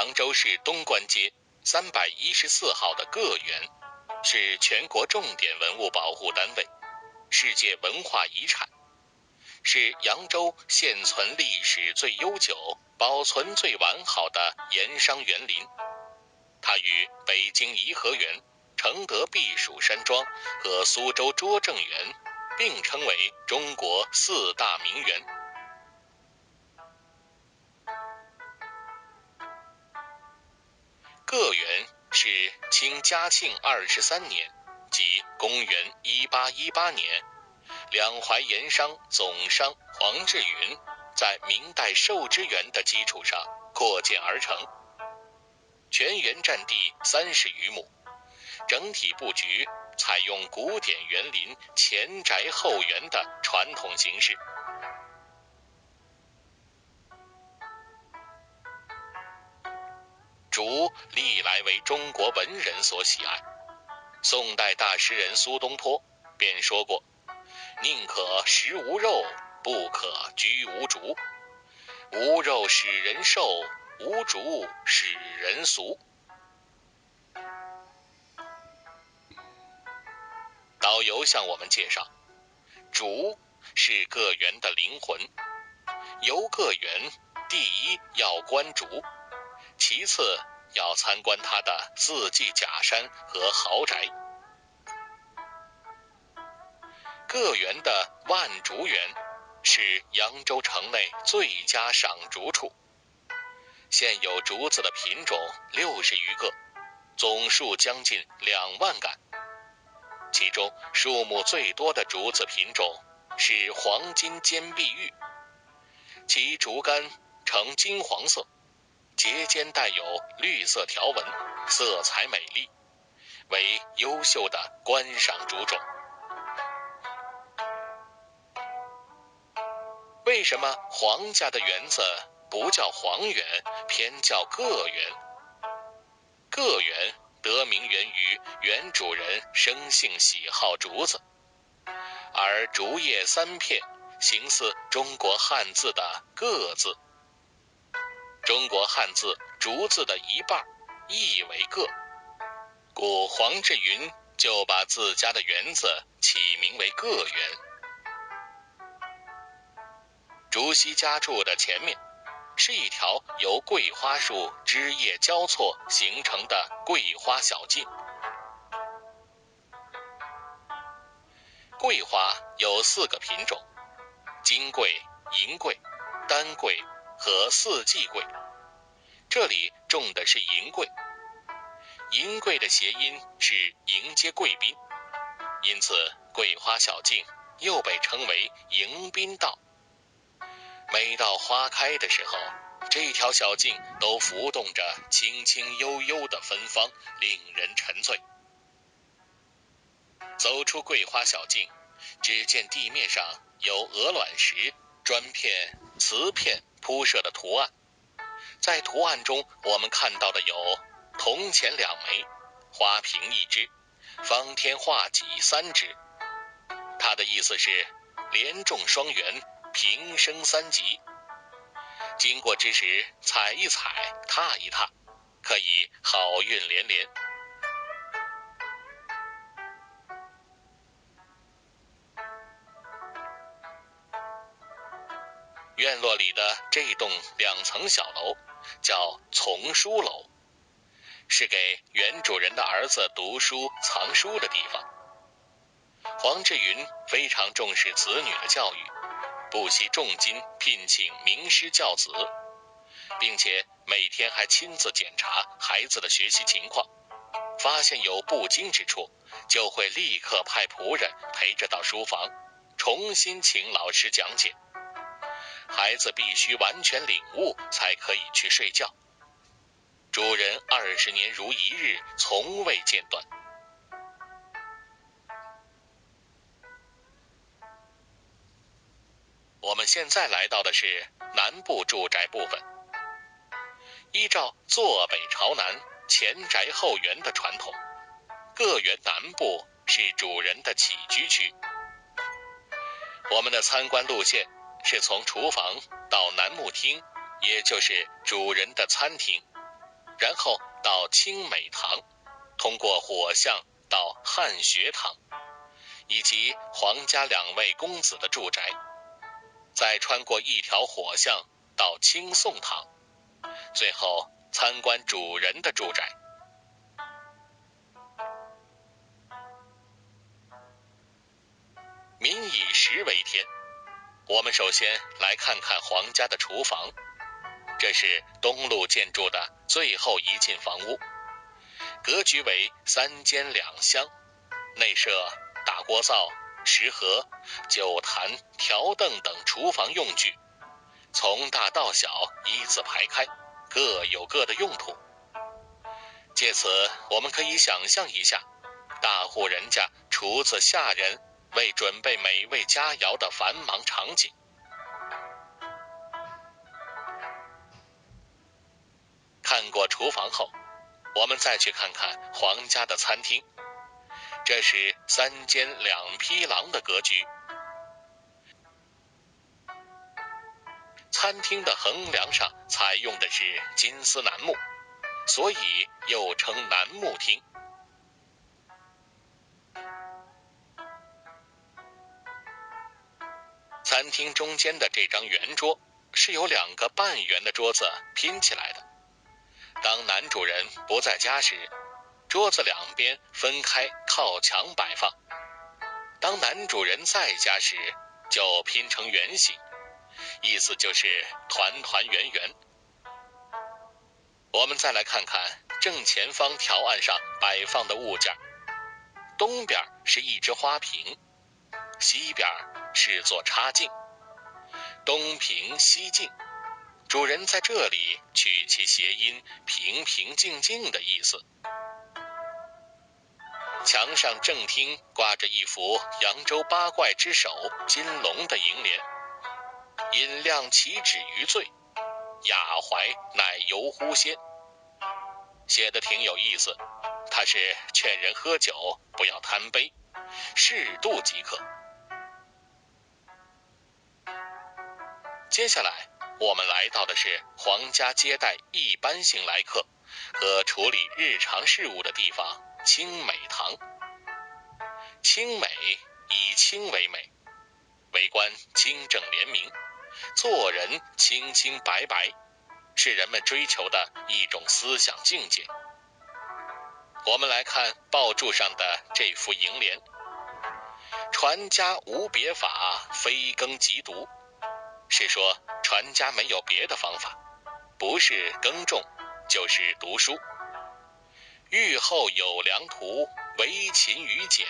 扬州市东关街314号的个园，是全国重点文物保护单位，世界文化遗产，是扬州现存历史最悠久、保存最完好的盐商园林。它与北京颐和园、承德避暑山庄和苏州拙政园并称为中国4大名园。个园是清嘉庆23年，即公元1818年，两淮盐商总商黄志云在明代寿之园的基础上扩建而成。全园占地30余亩，整体布局采用古典园林前宅后园的传统形式。竹历来为中国文人所喜爱，宋代大诗人苏东坡便说过：宁可食无肉，不可居无竹。无肉使人瘦，无竹使人俗。导游向我们介绍，竹是个园的灵魂。游个园，第一要观竹，其次要参观它的四季假山和豪宅。个园的万竹园是扬州城内最佳赏竹处，现有竹子的品种60余个，总数将近2万杆。其中数目最多的竹子品种是黄金坚碧玉，其竹竿呈金黄色，节间带有绿色条纹，色彩美丽，为优秀的观赏竹种。为什么黄家的园子不叫黄园，偏叫个园？个园得名源于原主人生性喜好竹子，而竹叶3片形似中国汉字的个字。中国汉字竹字的一半亦为个，故黄志云就把自家的园子起名为个园。竹溪家住的前面是一条由桂花树枝叶交错形成的桂花小径。桂花有4个品种：金桂、银桂、丹桂和四季桂。这里种的是银桂，银桂的谐音是迎接贵宾，因此桂花小径又被称为迎宾道。每到花开的时候，这条小径都浮动着清清幽幽的芬芳，令人沉醉。走出桂花小径，只见地面上有鹅卵石、砖片、瓷片铺设的图案。在图案中，我们看到的有铜钱2枚、花瓶1只、方天画戟3只。它的意思是连中双元，平生3吉。经过之时，踩一踩，踏一踏，可以好运连连。院落里的这栋2层小楼叫丛书楼，是给原主人的儿子读书藏书的地方。黄志云非常重视子女的教育，不惜重金聘请名师教子，并且每天还亲自检查孩子的学习情况，发现有不精之处，就会立刻派仆人陪着到书房，重新请老师讲解。孩子必须完全领悟才可以去睡觉。主人20年如一日，从未间断。我们现在来到的是南部住宅部分。依照坐北朝南、前宅后园的传统，个园南部是主人的起居区。我们的参观路线是从厨房到南木厅，也就是主人的餐厅。然后到清美堂，通过火巷到汉学堂，以及皇家2位公子的住宅，再穿过一条火巷到清宋堂，最后参观主人的住宅。民以食为天，我们首先来看看皇家的厨房，这是东路建筑的最后一进房屋，格局为3间2厢，内设大锅灶、食盒、酒坛、条凳等厨房用具，从大到小依次排开，各有各的用途。借此我们可以想象一下大户人家厨子下人为准备美味佳肴的繁忙场景。看过厨房后，我们再去看看皇家的餐厅，这是3间2匹廊的格局。餐厅的横梁上采用的是金丝楠木，所以又称楠木厅。餐厅中间的这张圆桌是由2个半圆的桌子拼起来的。当男主人不在家时，桌子2边分开靠墙摆放；当男主人在家时，就拼成圆形，意思就是团团圆圆。我们再来看看正前方条案上摆放的物件，东边是一只花瓶，西边是座插镜，东平西镜，主人在这里取其谐音平平静静的意思。墙上正厅挂着一幅扬州八怪之首金龙的楹联，饮量岂止于醉，雅怀乃游乎仙，写得挺有意思，它是劝人喝酒不要贪杯，适度即可。接下来我们来到的是皇家接待一般性来客和处理日常事务的地方——清美堂。清美以清为美，为官清正廉明，做人清清白白，是人们追求的一种思想境界。我们来看报注上的这幅楹联：传家无别法，非耕即读，是说传家没有别的方法，不是耕种就是读书。育后有良图，惟勤于俭，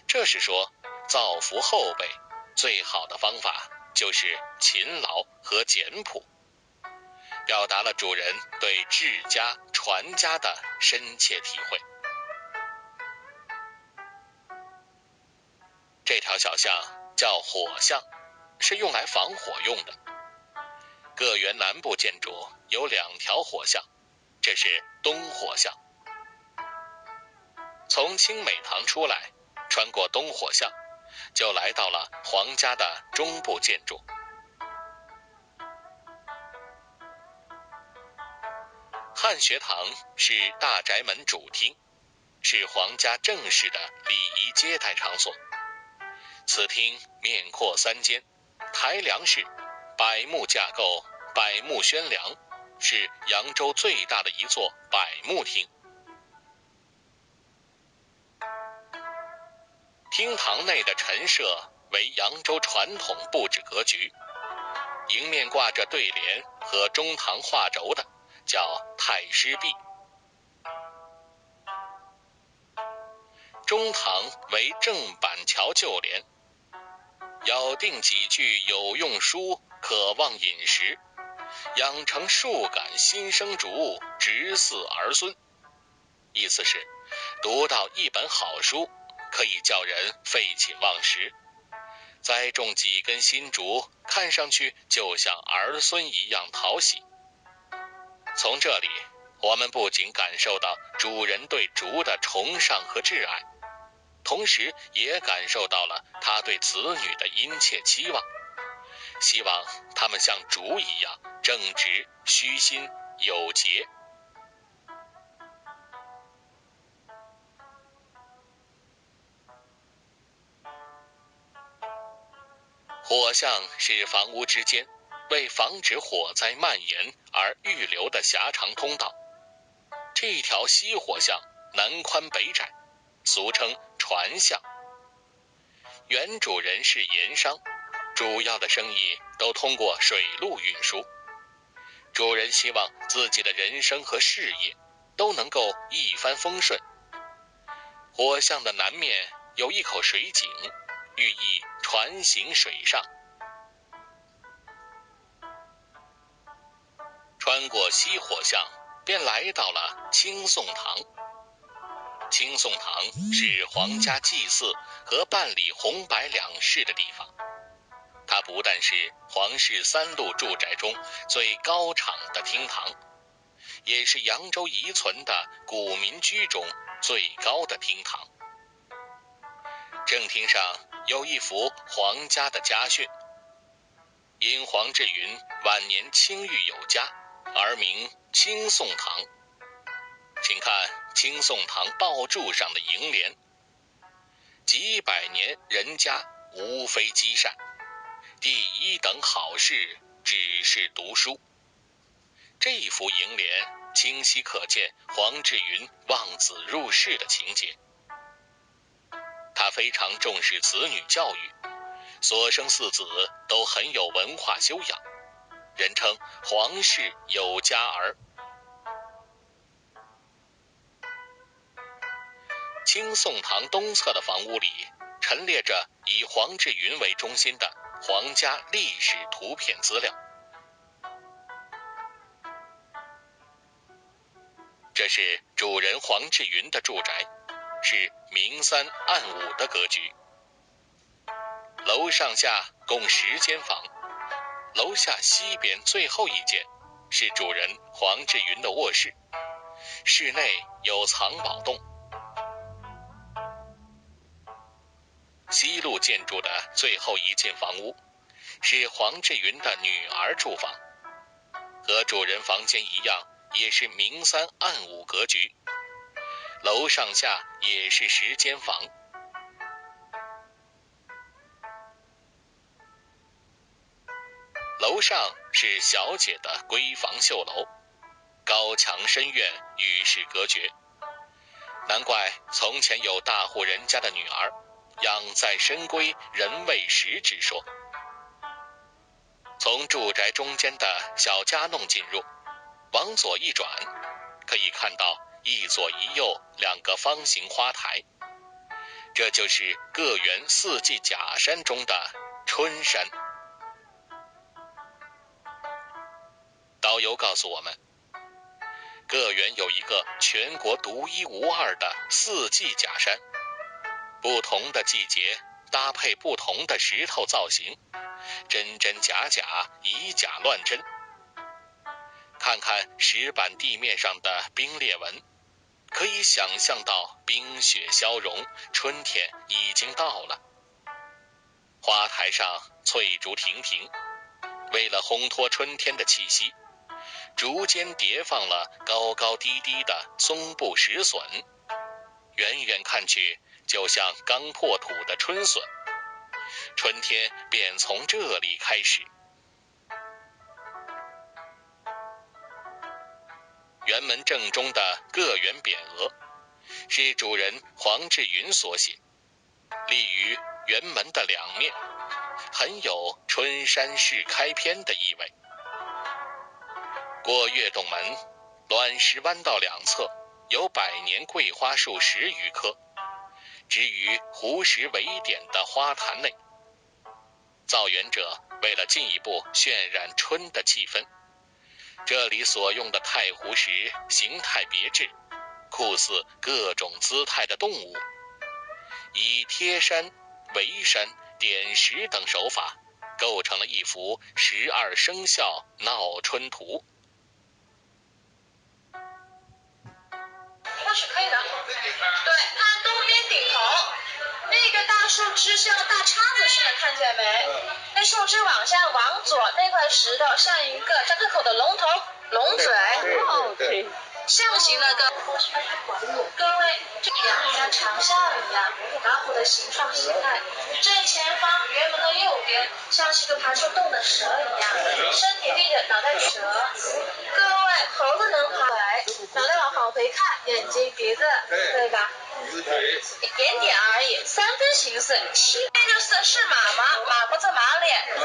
这是说造福后辈最好的方法就是勤劳和简朴，表达了主人对治家传家的深切体会。这条小巷叫火巷，是用来防火用的。各园南部建筑有2条火巷，这是东火巷。从清美堂出来，穿过东火巷，就来到了皇家的中部建筑。汉学堂是大宅门主厅，是皇家正式的礼仪接待场所。此厅面阔3间，台梁式，柏木架构，柏木宣梁，是扬州最大的一座柏木厅。厅堂内的陈设为扬州传统布置格局，迎面挂着对联和中堂画轴的叫太师壁。中堂为正板桥旧联，咬定几句有用书，可望饮食，养成数感新生竹，直嗣儿孙。意思是读到一本好书可以叫人废寝忘食，栽种几根新竹看上去就像儿孙一样讨喜。从这里我们不仅感受到主人对竹的崇尚和挚爱，同时也感受到了他对子女的殷切期望，希望他们像竹一样正直、虚心、有节，火巷是房屋之间为防止火灾蔓延而预留的狭长通道。这条西火巷南宽北窄，俗称船巷。原主人是盐商，主要的生意都通过水路运输。主人希望自己的人生和事业都能够一帆风顺。火巷的南面有一口水井，寓意船行水上。穿过西火巷，便来到了清颂堂。清颂堂是皇家祭祀和办理红白两事的地方。它不但是皇室3路住宅中最高敞的厅堂，也是扬州遗存的古民居中最高的厅堂。正厅上有一幅皇家的家训：因黄志云晚年清誉有加，而名清颂堂。请看清颂堂报柱上的楹联：几百年人家无非积善，第一等好事只是读书。这幅楹联清晰可见黄志云望子入仕的情节。他非常重视子女教育，所生4子都很有文化修养，人称皇室有家儿。清颂堂东侧的房屋里陈列着以黄志云为中心的皇家历史图片资料。这是主人黄志云的住宅，是明3暗5的格局。楼上下共10间房，楼下西边最后一间是主人黄志云的卧室，室内有藏宝洞。西路建筑的最后一间房屋是黄志云的女儿住房，和主人房间一样，也是明3暗5格局，楼上下也是10间房。楼上是小姐的闺房绣楼，高墙深院，与世隔绝。难怪从前有大户人家的女儿养在深闺人未识之说。从住宅中间的小夹弄进入，往左一转，可以看到一左一右2个方形花台，这就是个园4季假山中的春山。导游告诉我们，个园有一个全国独一无二的4季假山，不同的季节搭配不同的石头造型，真真假假，以假乱真。看看石板地面上的冰裂纹，可以想象到冰雪消融，春天已经到了。花台上翠竹亭亭，为了烘托春天的气息，竹间叠放了高高低低的松布石笋，远远看去就像刚破土的春笋。春天便从这里开始。园门正中的个园匾额是主人黄志云所写，立于园门的2面，很有春山市开篇的意味。过月洞门，卵石弯道2侧有百年桂花树10余棵，植于湖石围点的花坛内。造园者为了进一步渲染春的气氛，这里所用的太湖石形态别致，酷似各种姿态的动物，以贴山、围山、点石等手法，构成了一幅12生肖闹春图。那是可以的，对，看东边顶头那个大树枝像大叉子似的，看见没？那树枝往下往左，那块石头像一个张开口的龙头、龙嘴。对。象形的各位，就像长项一样，老虎的形状形态。正前方圆门的右边，像是个爬出洞的蛇一样，身体立着，脑袋蛇。各位，猴子能爬来，脑袋往回看，眼睛、鼻子，对吧？一点点而已，三分形似。这就是马吗？马不是马脸。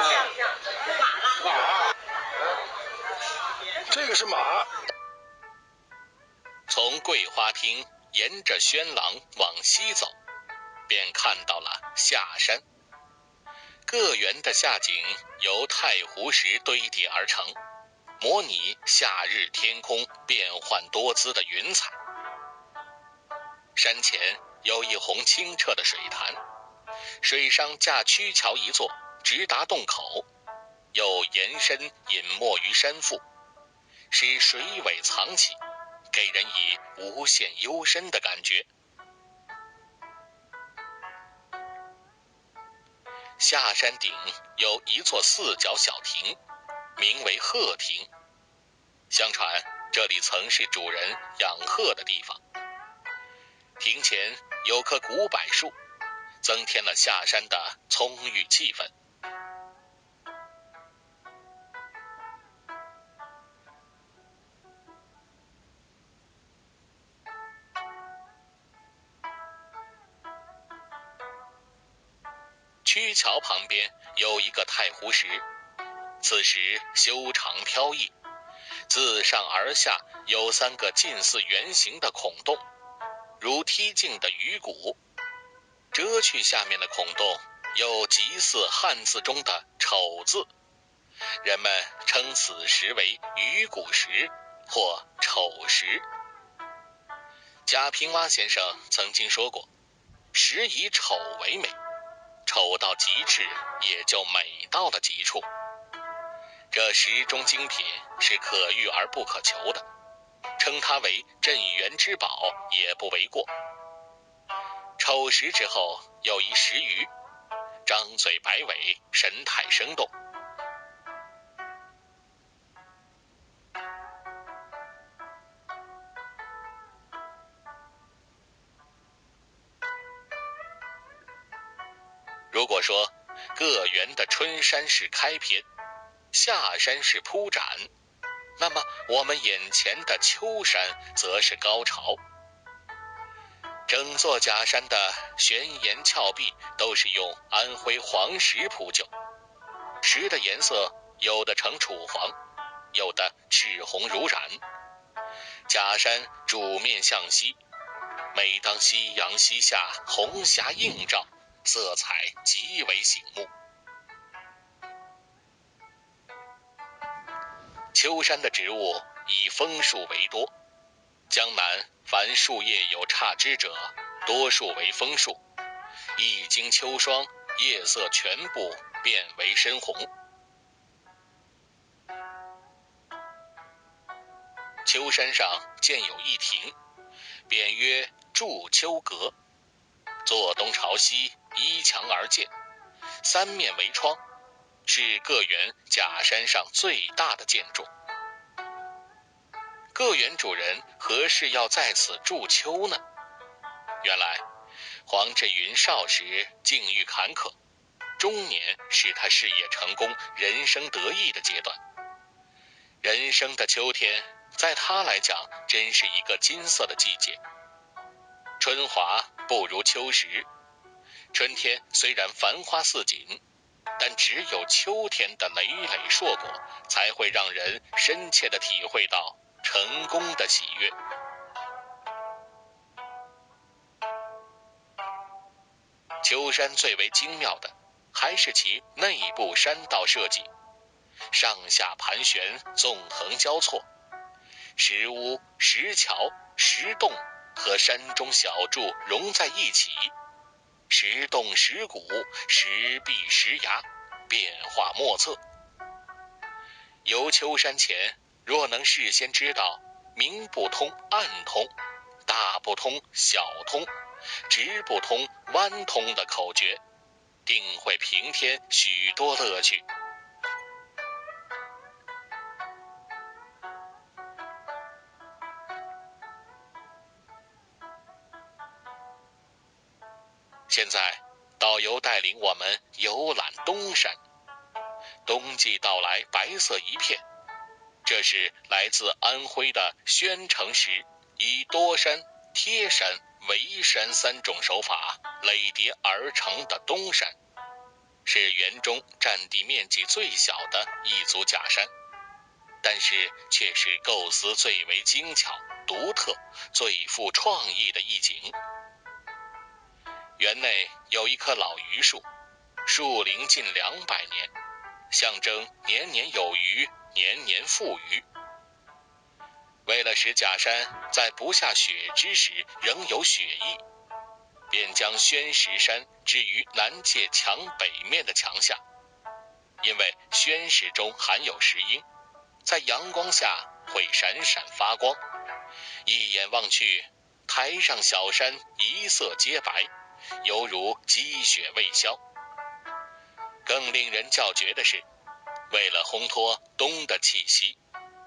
马。这个是马。从桂花厅沿着轩廊往西走，便看到了下山。各园的下景由太湖石堆叠而成，模拟夏日天空变幻多姿的云彩。山前有一泓清澈的水潭，水上架曲桥一座，直达洞口，又延伸隐没于山腹，使水尾藏起，给人以无限幽深的感觉。下山顶有一座四角小亭，名为鹤亭。相传这里曾是主人养鹤的地方。亭前有棵古柏树，增添了下山的葱郁气氛。曲桥旁边有一个太湖石，此时修长飘逸，自上而下有三个近似圆形的孔洞，如梯径的鱼骨。遮去下面的孔洞，又极似汉字中的丑字，人们称此石为鱼骨石或丑石。贾平凹先生曾经说过，石以丑为美，丑到极致也就美到了极处。这石中精品是可遇而不可求的，称它为镇园之宝也不为过。丑石之后有一石鱼，张嘴摆尾，神态生动。如果说各园的春山是开篇，夏山是铺展，那么我们眼前的秋山则是高潮。整座假山的悬崖峭壁都是用安徽黄石铺就，石的颜色有的呈楚黄，有的赤红如染。假山主面向西，每当夕阳西下，红霞映照，色彩极为醒目。秋山的植物以枫树为多，江南凡树叶有差枝者，多数为枫树，一经秋霜，叶色全部变为深红。秋山上建有一亭，匾曰筑秋阁，坐东朝西，依墙而建，三面为窗，是各园假山上最大的建筑。各园主人何事要在此筑秋呢？原来黄志云少时境遇坎坷，中年是他事业成功、人生得意的阶段。人生的秋天在他来讲真是一个金色的季节。春华不如秋实，春天虽然繁花似锦，但只有秋天的累累硕果，才会让人深切地体会到成功的喜悦。秋山最为精妙的还是其内部山道设计，上下盘旋，纵横交错，石屋、石桥、石洞和山中小筑融在一起，石洞石谷，石壁石崖，变化莫测。游秋山前，若能事先知道明不通暗通，大不通小通，直不通弯通的口诀，定会平添许多乐趣。现在导游带领我们游览东山，冬季到来，白色一片。这是来自安徽的宣城石，以多山、贴山、围山3种手法垒叠而成的东山，是园中占地面积最小的一组假山，但是却是构思最为精巧、独特、最富创意的一景。园内有一棵老榆树，树龄近200年，象征年年有余，年年富余。为了使假山在不下雪之时仍有雪意，便将宣石山置于南界墙北面的墙下，因为宣石中含有石英，在阳光下会闪闪发光，一眼望去，台上小山一色皆白，犹如积雪未消。更令人叫绝的是，为了烘托冬的气息，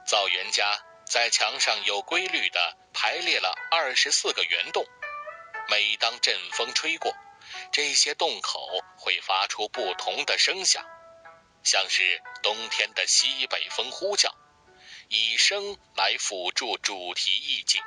造园家在墙上有规律地排列了24个圆洞，每当阵风吹过，这些洞口会发出不同的声响，像是冬天的西北风呼叫，以声来辅助主题意境。